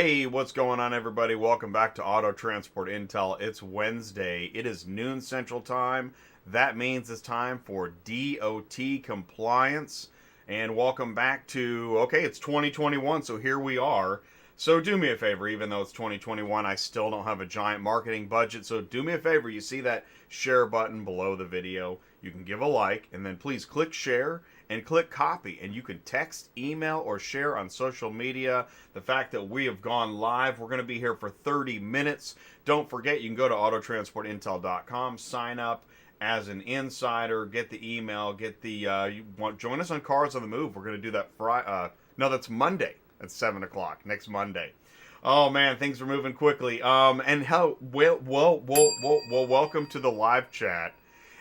Hey, what's going on, everybody? Welcome back to Auto Transport Intel. It's Wednesday. It is noon Central Time. That means it's time for DOT compliance. And welcome back to, okay, it's 2021, so here we are. So do me a favor, even though it's 2021, I still don't have a giant marketing budget. So do me a favor, you see that share button below the video? You can give a like, and then please click share and click copy, and you can text, email, or share on social media. The fact that we have gone live, we're going to be here for 30 minutes. Don't forget, you can go to autotransportintel.com, sign up as an insider, get the email, get the join us on Cars on the Move. We're going to do that that's Monday at 7 o'clock next Monday. Oh man, things are moving quickly. And welcome to the live chat.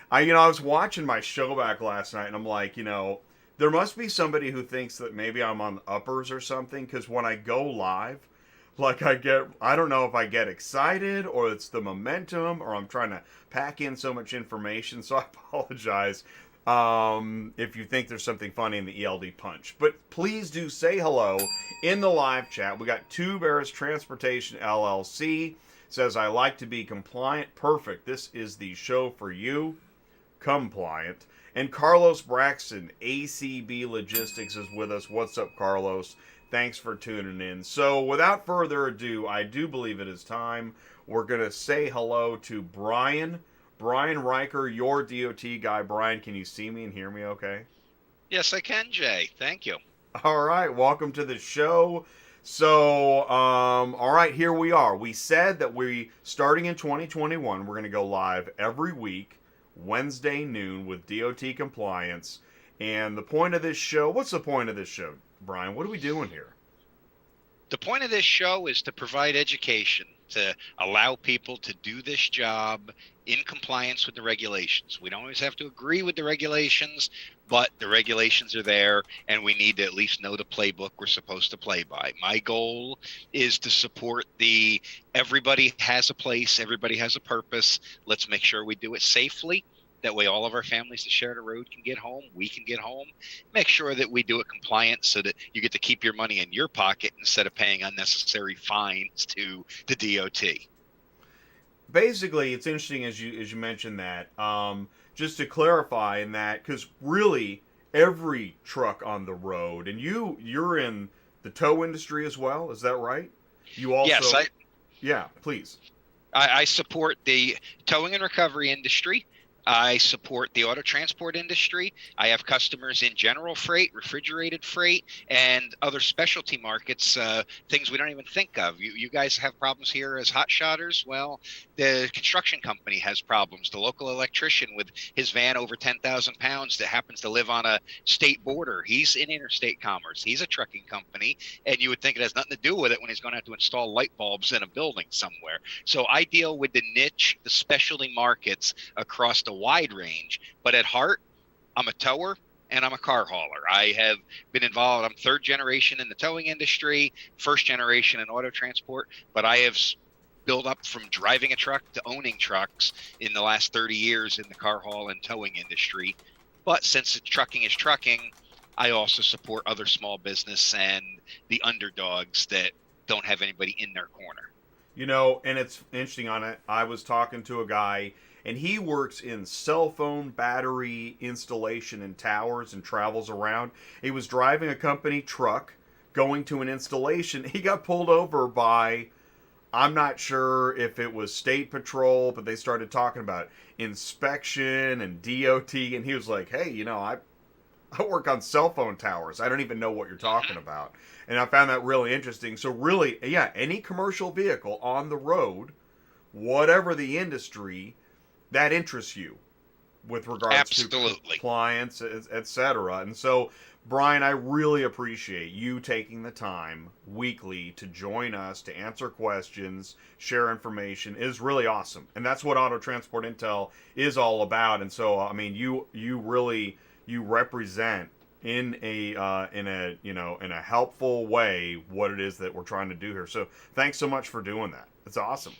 I was watching my show back last night, and I'm like, there must be somebody who thinks that maybe I'm on uppers or something, because when I go live, like I don't know if I get excited, or it's the momentum, or I'm trying to pack in so much information, so I apologize if you think there's something funny in the ELD punch. But please do say hello in the live chat. We got Two Bears Transportation LLC, says, I like to be compliant. Perfect. This is the show for you. Compliant. And Carlos Braxton, ACB Logistics, is with us. What's up, Carlos? Thanks for tuning in. So without further ado, I do believe it is time. We're going to say hello to Brian Riker, your DOT guy. Brian, can you see me and hear me okay? Yes, I can, Jay. Thank you. All right, welcome to the show. So, all right, here we are. We said that starting in 2021, we're going to go live every week, Wednesday noon, with DOT compliance. And the point of this show, what's the point of this show, Brian? What are we doing here? The point of this show is to provide education, to allow people to do this job in compliance with the regulations. We don't always have to agree with the regulations, but the regulations are there, and we need to at least know the playbook we're supposed to play by. My goal is to support everybody has a place, everybody has a purpose. Let's make sure we do it safely. That way all of our families that share the road can get home, we can get home. Make sure that we do it compliant so that you get to keep your money in your pocket instead of paying unnecessary fines to the DOT. Basically, it's interesting as you mentioned that. Just to clarify in that, because really every truck on the road, and you're in the tow industry as well, is that right? You also, Yes, yeah, please. I support the towing and recovery industry. I support the auto transport industry. I have customers in general freight, refrigerated freight, and other specialty markets, things we don't even think of. You guys have problems here as hot shotters. Well, the construction company has problems. The local electrician with his van over 10,000 pounds that happens to live on a state border, he's in interstate commerce. He's a trucking company, and you would think it has nothing to do with it when he's going to have to install light bulbs in a building somewhere. So I deal with the niche, the specialty markets across the wide range, but at heart, I'm a tower and I'm a car hauler. I have been involved. I'm third generation in the towing industry, first generation in auto transport, but I have built up from driving a truck to owning trucks in the last 30 years in the car haul and towing industry. But since trucking is trucking, I also support other small business and the underdogs that don't have anybody in their corner. And it's interesting on it. I was talking to a guy, and he works in cell phone battery installation in towers and travels around. He was driving a company truck going to an installation. He got pulled over by, I'm not sure if it was state patrol, but they started talking about inspection and DOT, and he was like, hey, I work on cell phone towers. I don't even know what you're talking about. And I found that really interesting. So really, yeah, any commercial vehicle on the road, whatever the industry, that interests you with regards to compliance, etc. And so, Brian, I really appreciate you taking the time weekly to join us, to answer questions, share information. It is really awesome. And that's what Auto Transport Intel is all about. And so, I mean, you represent in a helpful way what it is that we're trying to do here. So thanks so much for doing that. It's awesome.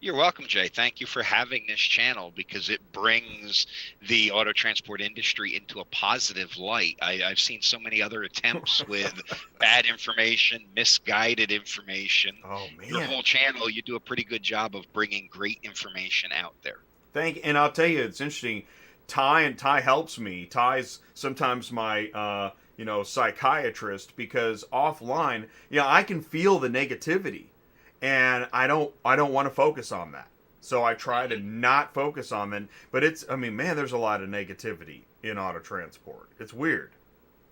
You're welcome, Jay. Thank you for having this channel because it brings the auto transport industry into a positive light. I've seen so many other attempts with bad information, misguided information. Oh Your man. whole channel, you do a pretty good job of bringing great information out there. And I'll tell you, it's interesting. Ty helps me. Ty's sometimes my psychiatrist, because offline, I can feel the negativity, and I don't want to focus on that. So I try to not focus on them. But man, there's a lot of negativity in auto transport. It's weird.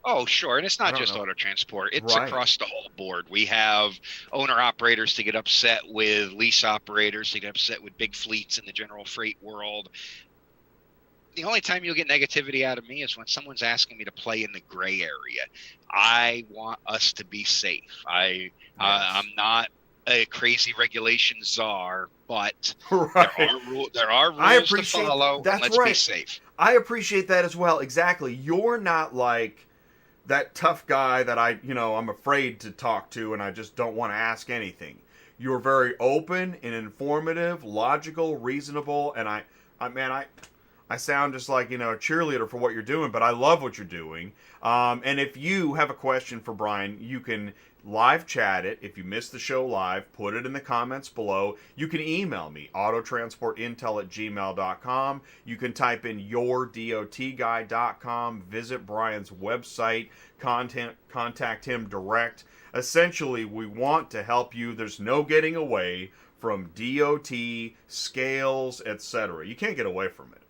Oh, sure. And it's I not don't just know. auto transport. It's Right. across the whole board. We have owner operators to get upset with lease operators to get upset with big fleets in the general freight world. The only time you'll get negativity out of me is when someone's asking me to play in the gray area. I want us to be safe. Yes. I'm not a crazy regulation czar, but Right. there are I rules to appreciate follow, and that's let's be right. safe. I appreciate that as well. Exactly. You're not like that tough guy that I'm afraid to talk to, and I just don't want to ask anything. You're very open and informative, logical, reasonable, and I sound just like a cheerleader for what you're doing, but I love what you're doing. And if you have a question for Brian, you can live chat it. If you missed the show live, put it in the comments below. You can email me, autotransportintel@gmail.com. You can type in YourDOTGuy.com, visit Brian's website, contact him direct. Essentially, we want to help you. There's no getting away from DOT, scales, etc. You can't get away from it.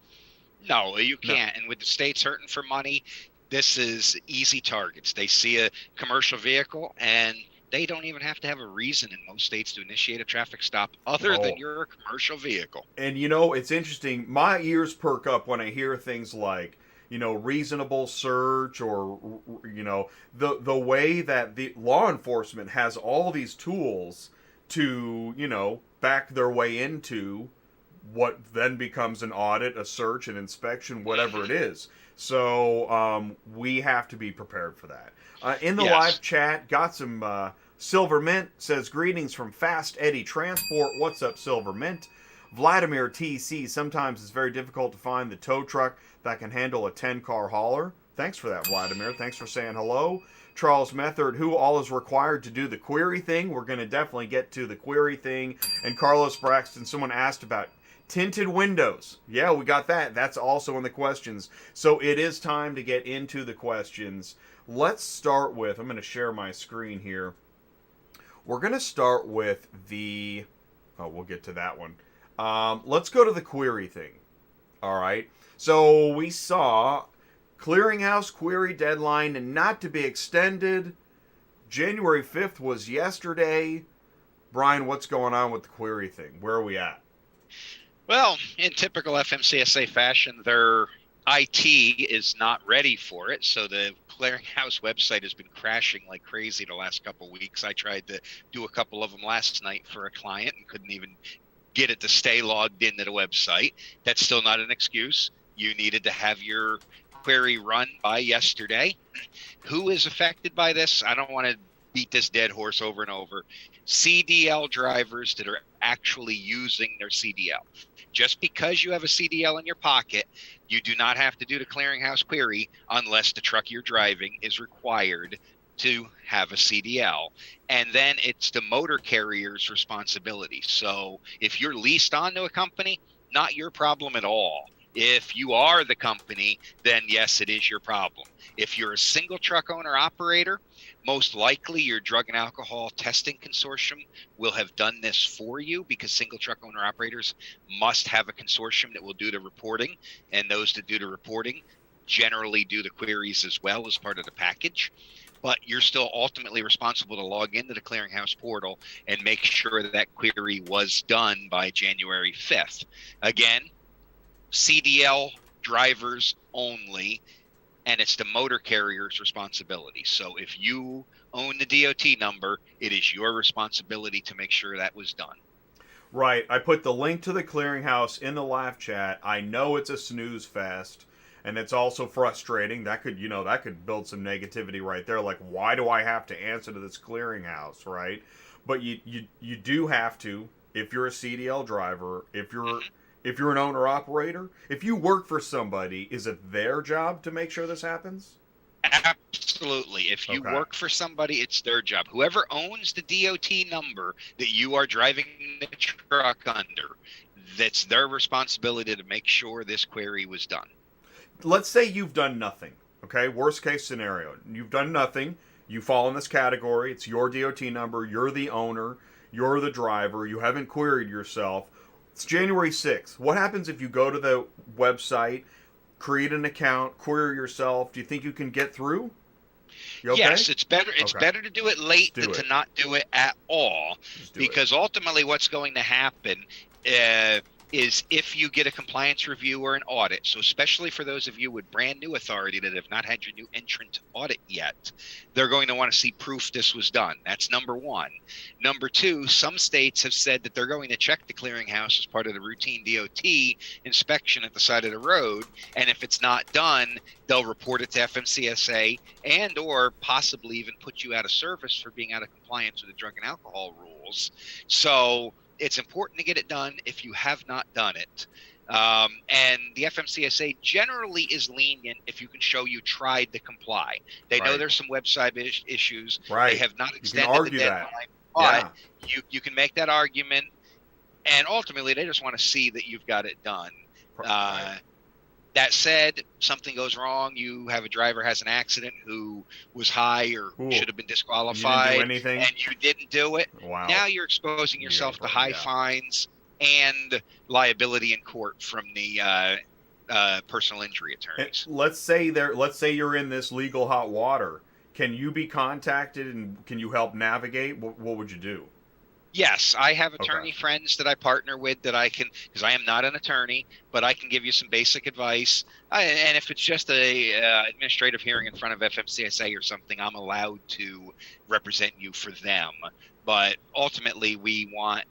No, you No. can't. And with the states hurting for money, this is easy targets. They see a commercial vehicle and they don't even have to have a reason in most states to initiate a traffic stop other than you're a commercial vehicle. And it's interesting. My ears perk up when I hear things like, reasonable search, or the way that the law enforcement has all these tools to back their way into what then becomes an audit, a search, an inspection, whatever it is. So we have to be prepared for that. In the Yes. live chat, got some Silver Mint says, greetings from Fast Eddie Transport. What's up, Silver Mint? Vladimir TC, sometimes it's very difficult to find the tow truck that can handle a 10-car hauler. Thanks for that, Vladimir. Thanks for saying hello. Charles Method, who all is required to do the query thing? We're going to definitely get to the query thing. And Carlos Braxton, someone asked about tinted windows. Yeah, we got that. That's also in the questions. So it is time to get into the questions. Let's start with, I'm going to share my screen here. We're going to start with we'll get to that one. Let's go to the query thing. All right. So we saw Clearinghouse query deadline not to be extended. January 5th was yesterday. Brian, what's going on with the query thing? Where are we at? Well, in typical FMCSA fashion, their IT is not ready for it. So the Clearinghouse website has been crashing like crazy the last couple of weeks. I tried to do a couple of them last night for a client and couldn't even get it to stay logged into the website. That's still not an excuse. You needed to have your query run by yesterday. Who is affected by this? I don't want to beat this dead horse over and over. CDL drivers that are actually using their CDL. Just because you have a CDL in your pocket, you do not have to do the Clearinghouse query unless the truck you're driving is required to have a CDL. And then it's the motor carrier's responsibility. So if you're leased onto a company, not your problem at all. If you are the company, then yes, it is your problem. If you're a single truck owner operator, most likely your drug and alcohol testing consortium will have done this for you, because single truck owner operators must have a consortium that will do the reporting, and those that do the reporting generally do the queries as well as part of the package. But you're still ultimately responsible to log into the Clearinghouse portal and make sure that query was done by January 5th. Again, CDL drivers only, and it's the motor carrier's responsibility. So if you own the DOT number, it is your responsibility to make sure that was done. Right. I put the link to the Clearinghouse in the live chat. I know it's a snooze fest, and it's also frustrating. That could build some negativity right there. Like, why do I have to answer to this Clearinghouse, right? But you do have to if you're a CDL driver, Mhm. if you're an owner operator, if you work for somebody, is it their job to make sure this happens? Absolutely. If you Okay. work for somebody, it's their job. Whoever owns the DOT number that you are driving the truck under, that's their responsibility to make sure this query was done. Let's say you've done nothing. Okay, worst case scenario, you've done nothing. You fall in this category. It's your DOT number. You're the owner. You're the driver. You haven't queried yourself. It's January 6th. What happens if you go to the website, create an account, query yourself? Do you think you can get through? You okay? Yes, it's better. It's Okay. better to do it Just late do than to it. not do it at all, Just do it. because ultimately, what's going to happen uh, is if you get a compliance review or an audit. So, especially for those of you with brand new authority that have not had your new entrant audit yet, they're going to want to see proof this was done. That's number one. Number two, some states have said that they're going to check the clearinghouse as part of the routine DOT inspection at the side of the road, and if it's not done, they'll report it to FMCSA and or possibly even put you out of service for being out of compliance with the drug and alcohol rules. So it's important to get it done if you have not done it. And the FMCSA generally is lenient if you can show you tried to comply. They know Right. there's some website issues. Right. They have not You can extended the argue deadline, that. but Yeah. you can make that argument. And ultimately, they just want to see that you've got it done. Right. That said, something goes wrong. You have a driver has an accident who was high or Ooh. should have been You didn't do disqualified, anything? and you didn't do it. Wow. Now you're exposing You yourself to gotta- high yeah. fines and liability in court from the personal injury attorneys. Let's say you're in this legal hot water. Can you be contacted and can you help navigate? What would you do? Yes, I have attorney Okay. friends that I partner with that I can, because I am not an attorney, but I can give you some basic advice. And if it's just a administrative hearing in front of FMCSA or something, I'm allowed to represent you for them. But ultimately, we want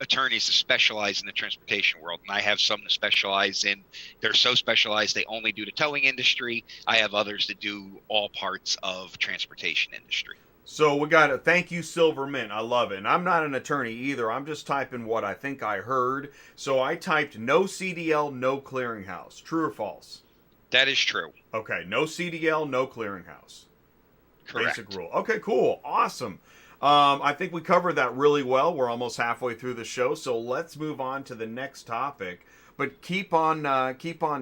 attorneys to specialize in the transportation world, and I have some that specialize in. They're so specialized they only do the towing industry. I have others that do all parts of transportation industry. So we got to thank you, Silvermint. I love it. And I'm not an attorney either. I'm just typing what I think I heard. So I typed no CDL, no clearinghouse. True or false? That is true. Okay, no CDL, no clearinghouse. Basic Correct. rule. Okay, cool. Awesome. I think we covered that really well. We're almost halfway through the show, so let's move on to the next topic. But keep on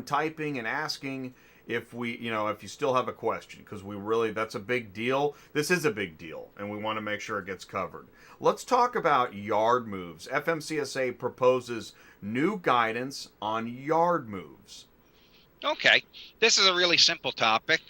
typing and asking if if you still have a question, because that's a big deal. This is a big deal, and we want to make sure it gets covered. Let's talk about yard moves. FMCSA proposes new guidance on yard moves. Okay, this is a really simple topic.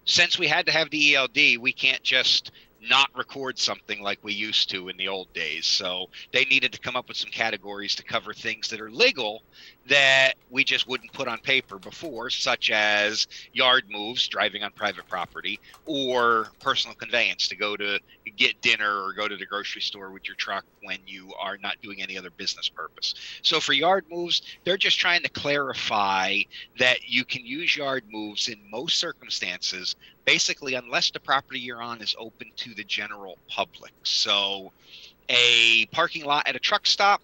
Since we had to have the ELD, we can't just not record something like we used to in the old days. So they needed to come up with some categories to cover things that are legal that we just wouldn't put on paper before, such as yard moves, driving on private property, or personal conveyance to go to get dinner or go to the grocery store with your truck when you are not doing any other business purpose. So for yard moves, they're just trying to clarify that you can use yard moves in most circumstances, basically unless the property you're on is open to the general public. So a parking lot at a truck stop,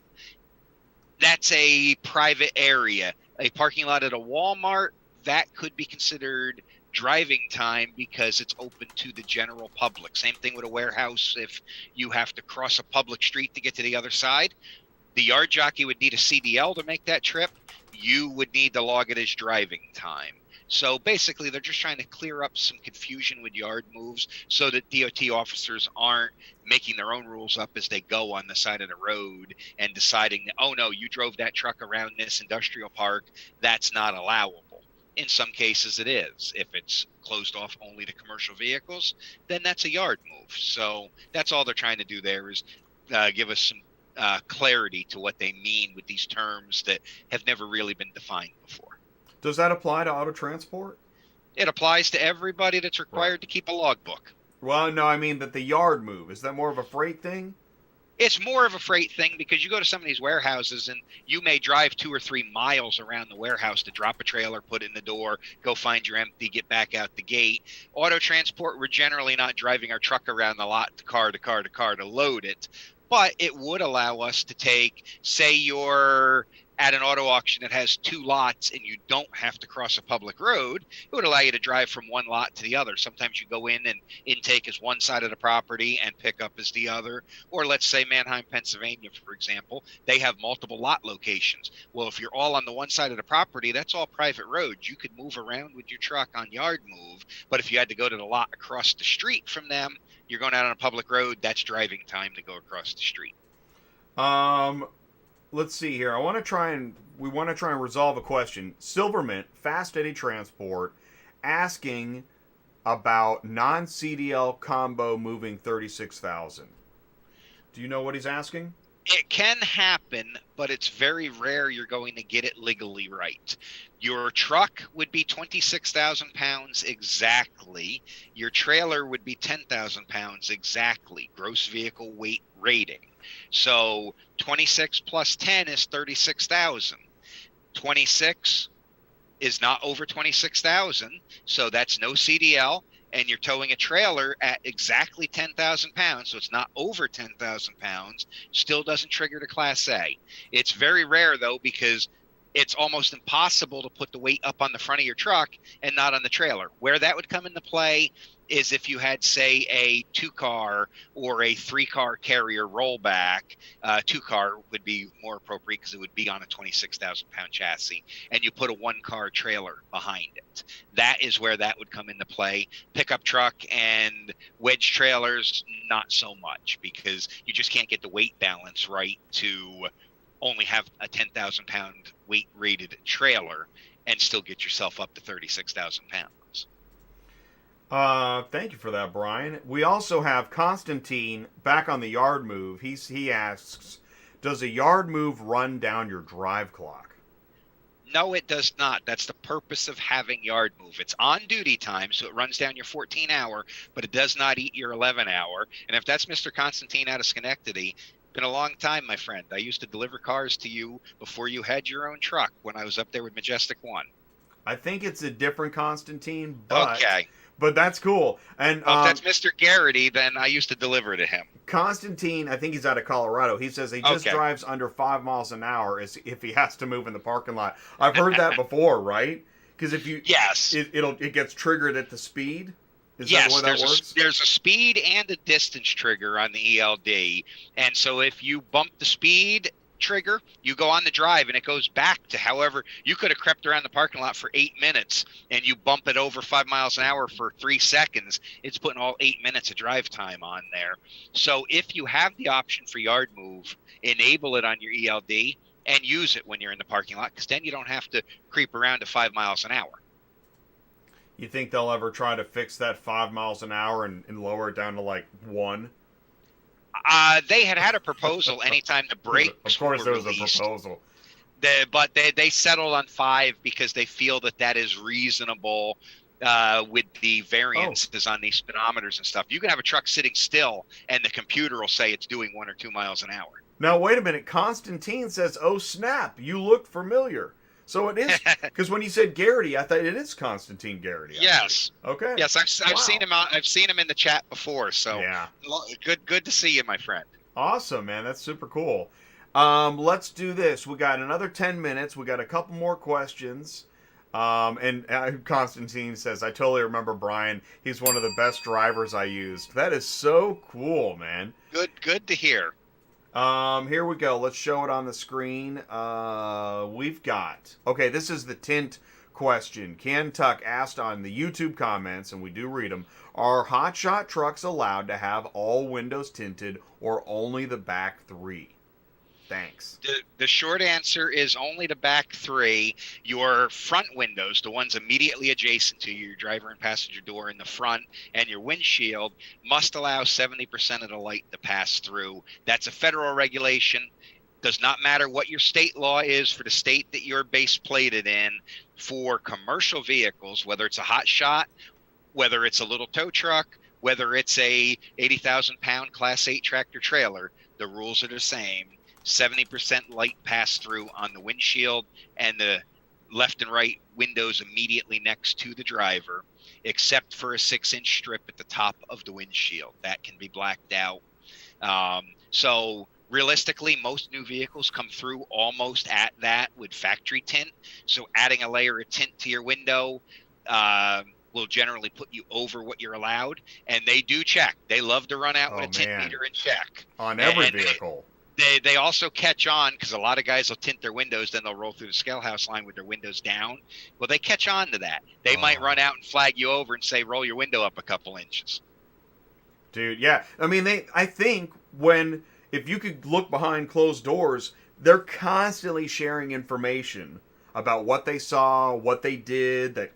that's a private area. A parking lot at a Walmart, that could be considered driving time because it's open to the general public. Same thing with a warehouse. If you have to cross a public street to get to the other side, the yard jockey would need a CDL to make that trip. You would need to log it as driving time. So basically, they're just trying to clear up some confusion with yard moves so that DOT officers aren't making their own rules up as they go on the side of the road and deciding, oh no, you drove that truck around this industrial park, that's not allowable. In some cases it is. If it's closed off only to commercial vehicles, then that's a yard move. So that's all they're trying to do there is give us some clarity to what they mean with these terms that have never really been defined before. Does that apply to auto transport? It applies to everybody that's required to keep a logbook. Well, no, I mean that the yard move, is that more of a freight thing? It's more of a freight thing because you go to some of these warehouses and you may drive 2 or 3 miles around the warehouse to drop a trailer, put it in the door, go find your empty, get back out the gate. Auto transport, we're generally not driving our truck around the lot, car to car to car to load it. but it would allow us to take, say you're at an auto auction that has 2 lots and you don't have to cross a public road, it would allow you to drive from one lot to the other. Sometimes you go in and intake is one side of the property and pick up is the other. Or let's say Manheim, Pennsylvania, for example, they have multiple lot locations. Well, if you're all on the one side of the property, that's all private roads. You could move around with your truck on yard move. But if you had to go to the lot across the street from them, you're going out on a public road, that's driving time to go across the street. Let's see here. We want to try and resolve a question. Silvermint, Fast Eddie Transport, asking about non-CDL combo moving 36,000. Do you know what he's asking? It can happen, but it's very rare you're going to get it legally right. Your truck would be 26,000 pounds exactly. Your trailer would be 10,000 pounds exactly. Gross vehicle weight rating. So 26 plus 10 is 36,000. 26 is not over 26,000, so that's no CDL. And you're towing a trailer at exactly 10,000 pounds, so it's not over 10,000 pounds, still doesn't trigger to Class A. It's very rare, though, because it's almost impossible to put the weight up on the front of your truck and not on the trailer. Where that would come into play is if you had, say, a 2-car or a 3-car carrier rollback. 2-car would be more appropriate because it would be on a 26,000 pound chassis, and you put a 1-car trailer behind it. That is where that would come into play. Pickup truck and wedge trailers, not so much, because you just can't get the weight balance right to only have a 10,000 pound weight rated trailer and still get yourself up to 36,000 pounds. Thank you for that, Brian. We also have Constantine back on the yard move. He asks, does a yard move run down your drive clock? No, it does not. That's the purpose of having yard move. It's on duty time, so it runs down your 14-hour, but it does not eat your 11-hour. And if that's Mr. Constantine out of Schenectady, been a long time, my friend. I used to deliver cars to you before you had your own truck when I was up there with Majestic One. I think it's a different Constantine, but okay. But that's cool. And if that's Mr. Garrity, then I used to deliver to him. Constantine, I think he's out of Colorado. He says he just drives under 5 miles an hour if he has to move in the parking lot. I've heard that before, right? Because if you it gets triggered at the speed. Is that the way that works? There's a speed and a distance trigger on the ELD, and so if you bump the speed trigger, you go on the drive and it goes back to however you could have crept around the parking lot for 8 minutes and you bump it over 5 miles an hour for 3 seconds. It's putting all 8 minutes of drive time on there. So if you have the option for yard move, enable it on your ELD and use it when you're in the parking lot, because then you don't have to creep around to 5 miles an hour. You think they'll ever try to fix that 5 miles an hour and lower it down to like 1? They had a proposal anytime the brakes Of course, there was released. a proposal. But they settled on 5 because they feel that is reasonable with the variances on these speedometers and stuff. You can have a truck sitting still, and the computer will say it's doing 1 or 2 miles an hour. Now, wait a minute. Constantine says, oh, snap, you look familiar. So it is, because when you said Garrity, I thought it is Constantine Garrity. Yes. Okay. Yes, I've seen him out. I've seen him in the chat before. So yeah, good to see you, my friend. Awesome, man. That's super cool. Let's do this. We got another 10 minutes. We got a couple more questions. And Constantine says, I totally remember Brian. He's one of the best drivers I used. That is so cool, man. Good to hear. Here we go. Let's show it on the screen. We've got... Okay, this is the tint question. Ken Tuck asked on the YouTube comments, and we do read them, are hotshot trucks allowed to have all windows tinted or only the back 3? Thanks. The short answer is only the back 3. Your front windows, the ones immediately adjacent to your driver and passenger door in the front, and your windshield must allow 70% of the light to pass through. That's a federal regulation. Does not matter what your state law is for the state that you're base plated in. For commercial vehicles, whether it's a hot shot, whether it's a little tow truck, whether it's a 80,000 pound Class 8 tractor trailer, the rules are the same. 70% light pass through on the windshield and the left and right windows immediately next to the driver, except for a 6-inch strip at the top of the windshield. That can be blacked out. So realistically, most new vehicles come through almost at that with factory tint. So adding a layer of tint to your window will generally put you over what you're allowed. And they do check. They love to run out with a tint meter and check. On every vehicle. They also catch on because a lot of guys will tint their windows, then they'll roll through the scale house line with their windows down. Well, they catch on to that. They might run out and flag you over and say, roll your window up a couple inches. Dude, yeah. I mean, I think if you could look behind closed doors, they're constantly sharing information about what they saw, what they did. And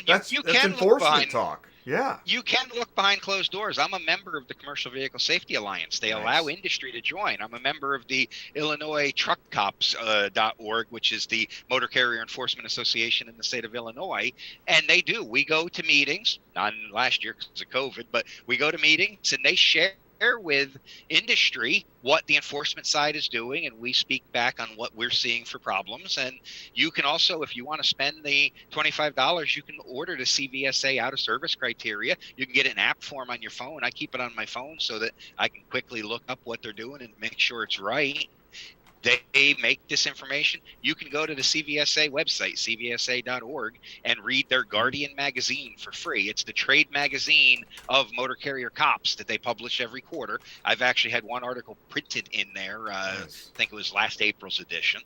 that's enforcement talk. Yeah. You can look behind closed doors. I'm a member of the Commercial Vehicle Safety Alliance. They allow industry to join. I'm a member of the Illinois TruckCops.org, which is the Motor Carrier Enforcement Association in the state of Illinois. And they do. We go to meetings, not last year because of COVID, but we go to meetings and they share with industry what the enforcement side is doing, and we speak back on what we're seeing for problems. And you can also, if you want to spend the $25, you can order the CVSA out of service criteria. You can get an app form on your phone. I keep it on my phone so that I can quickly look up what they're doing and make sure it's right. They make this information. You can go to the CVSA website, cvsa.org, and read their Guardian magazine for free. It's the trade magazine of motor carrier cops that they publish every quarter. I've actually had one article printed in there. Nice. I think it was last April's edition.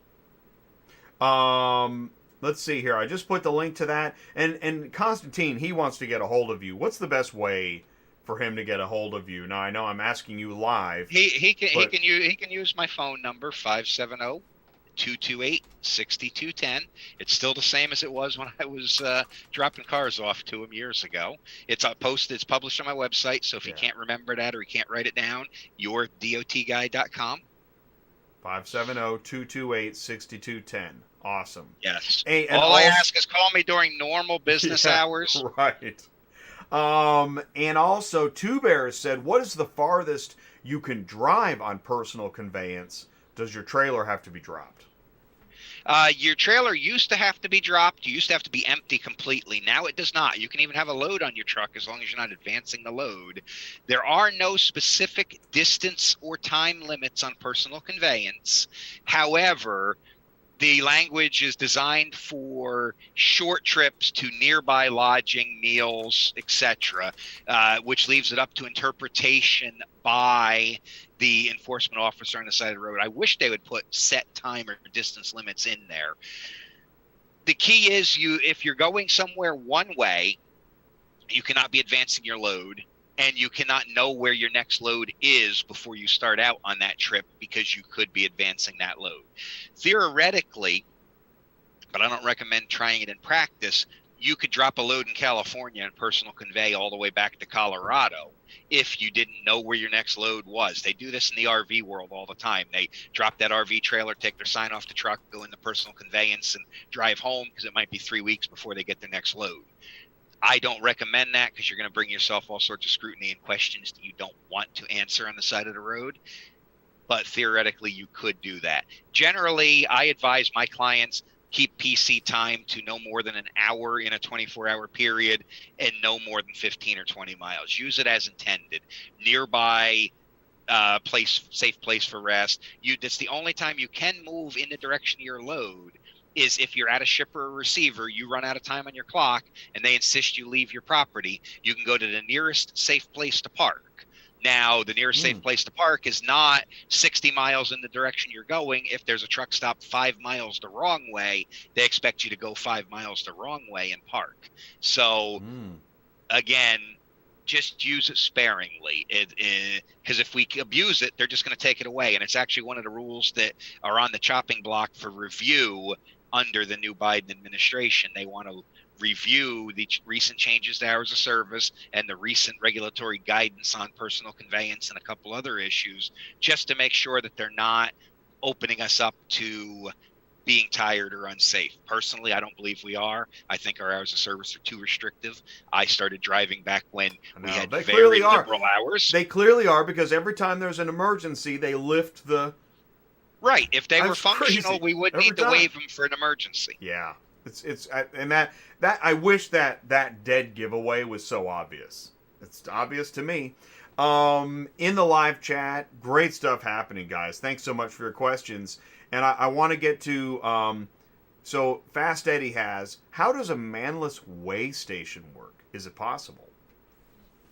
Let's see here. I just put the link to that. And Constantine, he wants to get a hold of you. What's the best way for him to get a hold of you? Now, I know I'm asking you live. He can use my phone number, 570-228-6210. It's still the same as it was when I was dropping cars off to him years ago. It's posted. It's published on my website. So if you can't remember that or you can't write it down, YourDOTGuy.com. 570-228-6210. Awesome. Yes. Hey, all I ask is call me during normal business hours. Right. And also, Two Bears said, what is the farthest you can drive on personal conveyance? Does your trailer have to be dropped? Your trailer used to have to be dropped. You used to have to be empty completely. Now it does not. You can even have a load on your truck as long as you're not advancing the load. There are no specific distance or time limits on personal conveyance. However, the language is designed for short trips to nearby lodging, meals, etc., which leaves it up to interpretation by the enforcement officer on the side of the road. I wish they would put set time or distance limits in there. The key is if you're going somewhere one way, you cannot be advancing your load. And you cannot know where your next load is before you start out on that trip because you could be advancing that load. Theoretically, but I don't recommend trying it in practice, you could drop a load in California and personal convey all the way back to Colorado if you didn't know where your next load was. They do this in the RV world all the time. They drop that RV trailer, take their sign off the truck, go into personal conveyance, and drive home because it might be 3 weeks before they get their next load. I don't recommend that because you're going to bring yourself all sorts of scrutiny and questions that you don't want to answer on the side of the road. But theoretically, you could do that. Generally, I advise my clients keep PC time to no more than an hour in a 24-hour period and no more than 15 or 20 miles. Use it as intended. Nearby safe place for rest. That's the only time you can move in the direction of your load. Is if you're at a shipper or receiver, you run out of time on your clock and they insist you leave your property, you can go to the nearest safe place to park. Now, the nearest safe place to park is not 60 miles in the direction you're going. If there's a truck stop 5 miles the wrong way, they expect you to go 5 miles the wrong way and park. So, again, just use it sparingly. Because if we abuse it, they're just going to take it away. And it's actually one of the rules that are on the chopping block for review under the new Biden administration. They want to review the recent changes to hours of service and the recent regulatory guidance on personal conveyance and a couple other issues, just to make sure that they're not opening us up to being tired or unsafe. Personally, I don't believe we are. I think our hours of service are too restrictive. I started driving back when we had very liberal hours. They clearly are, because every time there's an emergency, they lift the... Right. If they were functional, crazy. We wouldn't need to waive them for an emergency. Yeah. And that I wish that dead giveaway was so obvious. It's obvious to me. In the live chat, great stuff happening, guys. Thanks so much for your questions. And I want to get to, so Fast Eddie has, how does a manless weigh station work? Is it possible?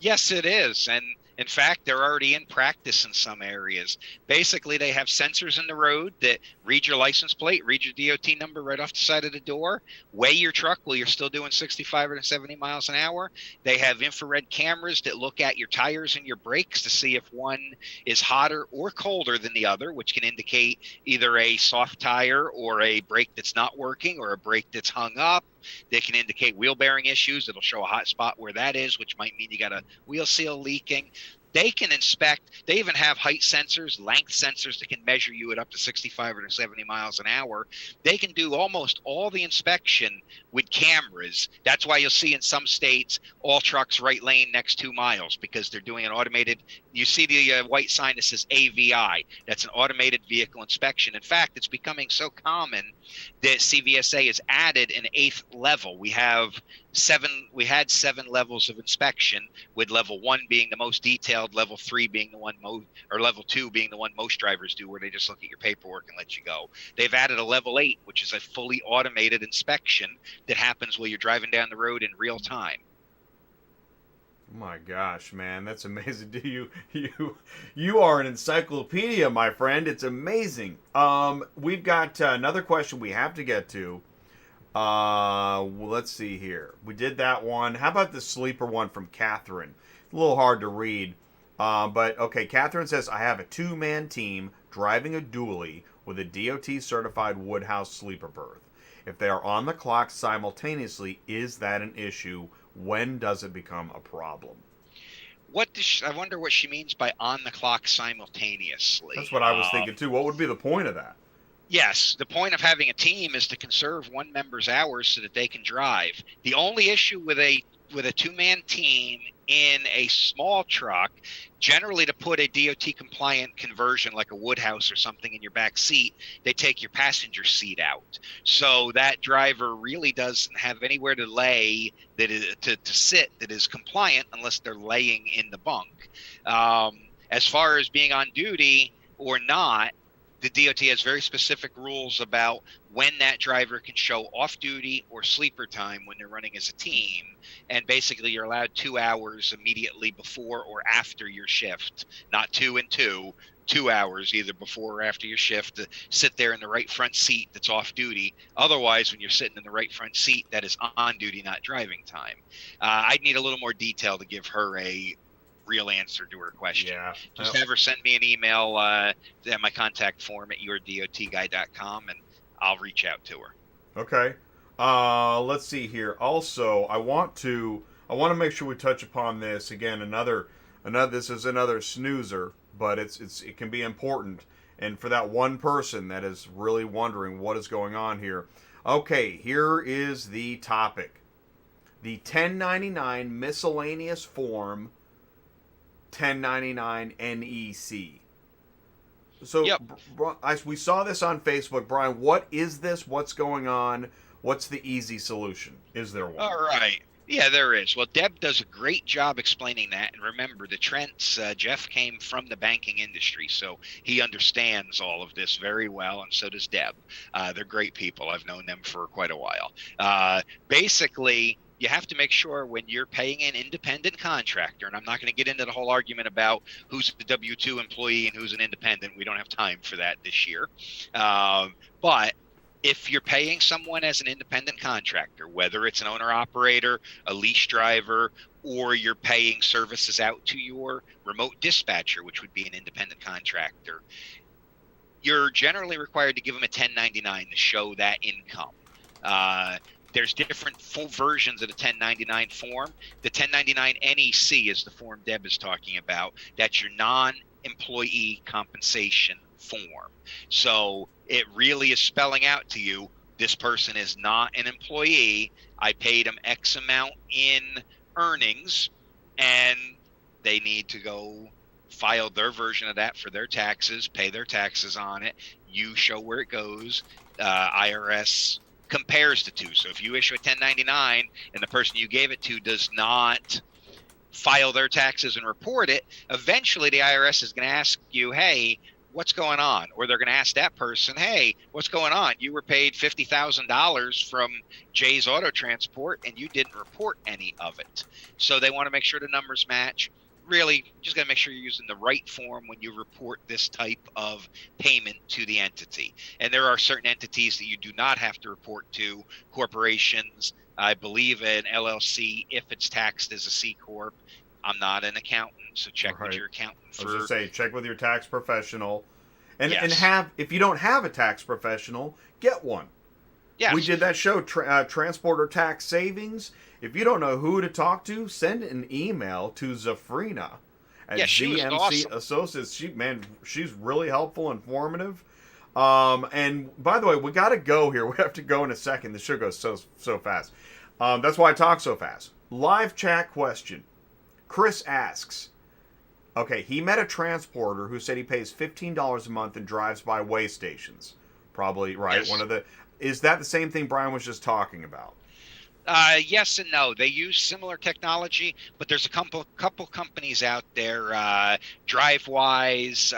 Yes, it is. And in fact, they're already in practice in some areas. Basically, they have sensors in the road that read your license plate, read your DOT number right off the side of the door, weigh your truck while you're still doing 65 or 70 miles an hour. They have infrared cameras that look at your tires and your brakes to see if one is hotter or colder than the other, which can indicate either a soft tire or a brake that's not working or a brake that's hung up. They can indicate wheel bearing issues. It'll show a hot spot where that is, which might mean you got a wheel seal leaking. They can inspect. They even have height sensors, length sensors that can measure you at up to 65 or 70 miles an hour. They can do almost all the inspection with cameras. That's why you'll see in some states all trucks right lane next 2 miles, because they're doing an automated. You see the white sign that says AVI. That's an automated vehicle inspection. In fact, it's becoming so common that CVSA has added an 8th level. We had 7 levels of inspection, with level 1 being the most detailed, level 3 being the one or level 2 being the one most drivers do, where they just look at your paperwork and let you go. They've added a level 8, which is a fully automated inspection that happens while you're driving down the road in real time. Oh my gosh, man, that's amazing. You are an encyclopedia, my friend. It's amazing. We've got another question we have to get to. Well, let's see here. We did that one. How about the sleeper one from Catherine? A little hard to read. But okay, Catherine says, I have a 2-man team driving a dually with a DOT certified Woodhouse sleeper berth. If they are on the clock simultaneously, is that an issue? When does it become a problem? I wonder what she means by on the clock simultaneously. That's what I was thinking too. What would be the point of that? Yes, the point of having a team is to conserve one member's hours so that they can drive. The only issue with a 2-man team in a small truck, generally to put a DOT compliant conversion like a Woodhouse or something in your back seat, they take your passenger seat out. So that driver really doesn't have anywhere to lay that is to sit that is compliant unless they're laying in the bunk. As far as being on duty or not, the DOT has very specific rules about when that driver can show off-duty or sleeper time when they're running as a team. And basically, you're allowed 2 hours immediately before or after your shift, not 2 and 2, 2 hours either before or after your shift to sit there in the right front seat that's off-duty. Otherwise, when you're sitting in the right front seat, that is on-duty, not driving time. I'd need a little more detail to give her a real answer to her question. Yeah. Just have her send me an email at my contact form at YourDOTGuy.com, and I'll reach out to her. Okay. Let's see here. Also, I want to make sure we touch upon this again. This is another snoozer, but it can be important. And for that one person that is really wondering what is going on here. Okay, here is the topic. The 1099 miscellaneous form 1099 NEC. So yep. We saw this on Facebook. Brian, what is this? What's going on? What's the easy solution? Is there one? All right. Yeah, there is. Well, Deb does a great job explaining that. And remember, the Trents, Jeff came from the banking industry, so he understands all of this very well, and so does Deb. They're great people. I've known them for quite a while. Basically, you have to make sure when you're paying an independent contractor, and I'm not going to get into the whole argument about who's a W-2 employee and who's an independent. We don't have time for that this year. But if you're paying someone as an independent contractor, whether it's an owner-operator, a lease driver, or you're paying services out to your remote dispatcher, which would be an independent contractor, you're generally required to give them a 1099 to show that income. There's different full versions of the 1099 form. The 1099 NEC is the form Deb is talking about. That's your non-employee compensation form. So it really is spelling out to you, this person is not an employee. I paid them X amount in earnings, and they need to go file their version of that for their taxes, pay their taxes on it. You show where it goes. IRS compares the two. So if you issue a 1099 and the person you gave it to does not file their taxes and report it, eventually the IRS is going to ask you, hey, what's going on? Or they're going to ask that person, hey, what's going on? You were paid $50,000 from Jay's Auto Transport and you didn't report any of it. So they want to make sure the numbers match. Really, just got to make sure you're using the right form when you report this type of payment to the entity. And there are certain entities that you do not have to report to, corporations. I believe an LLC, if it's taxed as a C Corp. I'm not an accountant, so check with your accountant I was just say, check with your tax professional. And Yes. and if you don't have a tax professional, get one. Yes. We did that show, Transporter Tax Savings. If you don't know who to talk to, send an email to Zafrina at she was ZMC awesome. Associates. She's really helpful, informative. And by the way, we got to go here. We have to go in a second. The show goes so fast. That's why I talk so fast. Live chat question. Chris asks, okay, he met a transporter who said he pays $15 a month and drives by way stations. Probably, right? Yes. Is that the same thing Brian was just talking about? Yes and no. They use similar technology, but there's a couple companies out there, DriveWise,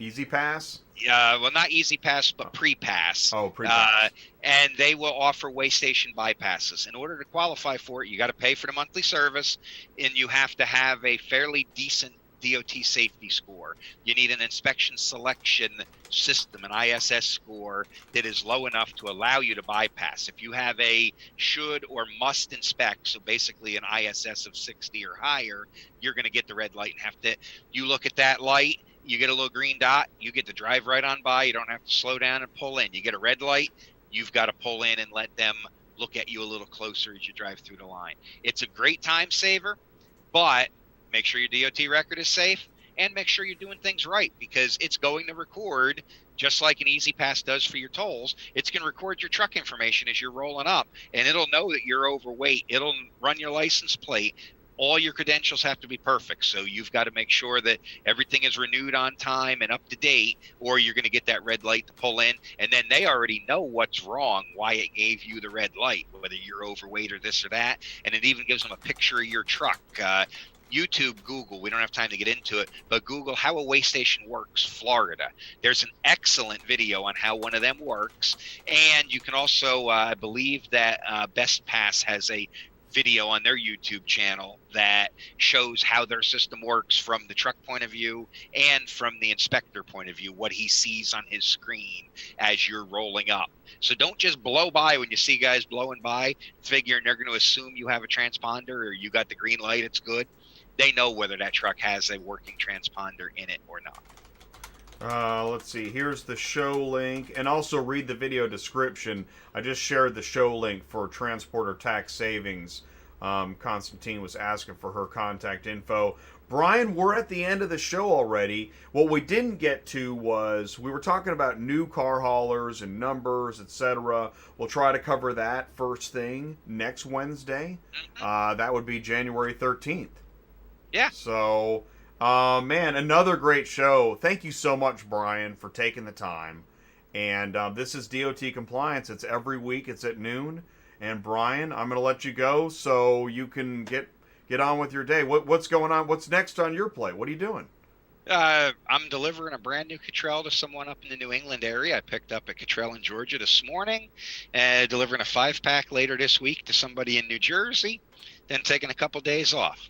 Easy Pass? well, not Easy Pass, but Pre-Pass. Oh, Pre-Pass. And they will offer way station bypasses. In order to qualify for it, you got to pay for the monthly service, and you have to have a fairly decent DOT safety score. You need an inspection selection system, an ISS score that is low enough to allow you to bypass. If you have a should or must inspect, so basically an ISS of 60 or higher, you're going to get the red light and have to, you look at that light, you get a little green dot, you get to drive right on by, you don't have to slow down and pull in. You get a red light, you've got to pull in and let them look at you a little closer as you drive through the line. It's a great time saver, but make sure your DOT record is safe and make sure you're doing things right, because it's going to record, just like an Easy Pass does for your tolls. It's going to record your truck information as you're rolling up, and it'll know that you're overweight. It'll run your license plate. All your credentials have to be perfect. So you've got to make sure that everything is renewed on time and up to date, or you're going to get that red light to pull in. And then they already know what's wrong, why it gave you the red light, whether you're overweight or this or that. And it even gives them a picture of your truck. YouTube, Google, we don't have time to get into it, but Google how a way station works, Florida. There's an excellent video on how one of them works. And you can also, I believe that Best Pass has a video on their YouTube channel that shows how their system works from the truck point of view and from the inspector point of view, what he sees on his screen as you're rolling up. So don't just blow by when you see guys blowing by, figuring they're going to assume you have a transponder or you got the green light, it's good. They know whether that truck has a working transponder in it or not. Let's see. Here's the show link, and also read the video description. I just shared the show link for Transporter Tax Savings. Constantine was asking for her contact info. Brian, we're at the end of the show already. What we didn't get to was we were talking about new car haulers and numbers, etc. We'll try to cover that first thing next Wednesday. That would be January 13th. Yeah. So, man, another great show. Thank you so much, Brian, for taking the time. And this is DOT Compliance. It's every week. It's at noon. And Brian, I'm going to let you go so you can get on with your day. What's going on? What's next on your plate? What are you doing? I'm delivering a brand new Cottrell to someone up in the New England area. I picked up a Cottrell in Georgia this morning, and delivering a 5-pack later this week to somebody in New Jersey, then taking a couple days off.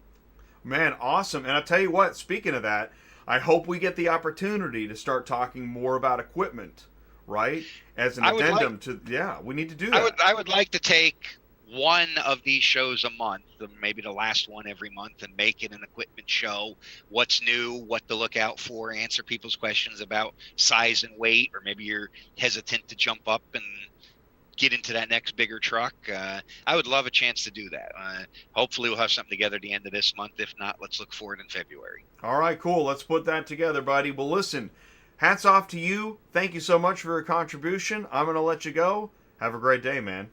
Man, awesome. And I'll tell you what, speaking of that, I hope we get the opportunity to start talking more about equipment, right? As an addendum to, we need to do that. I would like to take one of these shows a month, maybe the last one every month, and make it an equipment show. What's new, what to look out for, answer people's questions about size and weight, or maybe you're hesitant to jump up and get into that next bigger truck. I would love a chance to do that. Hopefully we'll have something together at the end of this month. If not, let's look for it in February. All right, cool. Let's put that together, buddy. Well, listen, hats off to you. Thank you so much for your contribution. I'm going to let you go. Have a great day, man.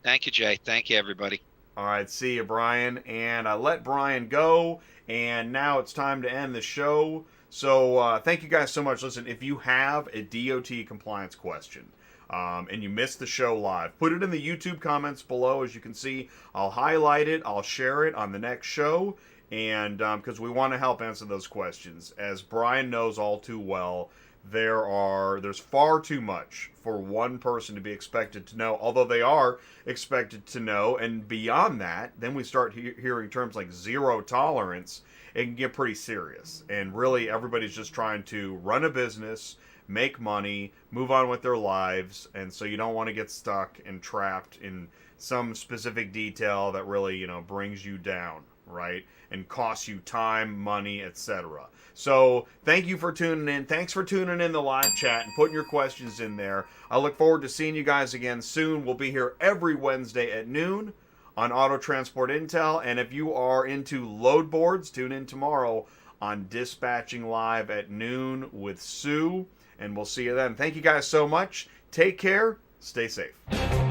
Thank you, Jay. Thank you, everybody. All right, see you, Brian. And I let Brian go, and now it's time to end the show. So thank you guys so much. Listen, if you have a DOT compliance question, and you missed the show live, put it in the YouTube comments below. As you can see, I'll highlight it, I'll share it on the next show. and because we want to help answer those questions. As Brian knows all too well, there's far too much for one person to be expected to know, although they are expected to know. And beyond that, then we start hearing terms like zero tolerance. It can get pretty serious, and really everybody's just trying to run a business, make money, move on with their lives, and so you don't want to get stuck and trapped in some specific detail that really, brings you down, right? And costs you time, money, etc. So thank you for tuning in. Thanks for tuning in the live chat and putting your questions in there. I look forward to seeing you guys again soon. We'll be here every Wednesday at noon on Auto Transport Intel. And if you are into load boards, tune in tomorrow on Dispatching Live at noon with Sue. And we'll see you then. Thank you guys so much. Take care. Stay safe.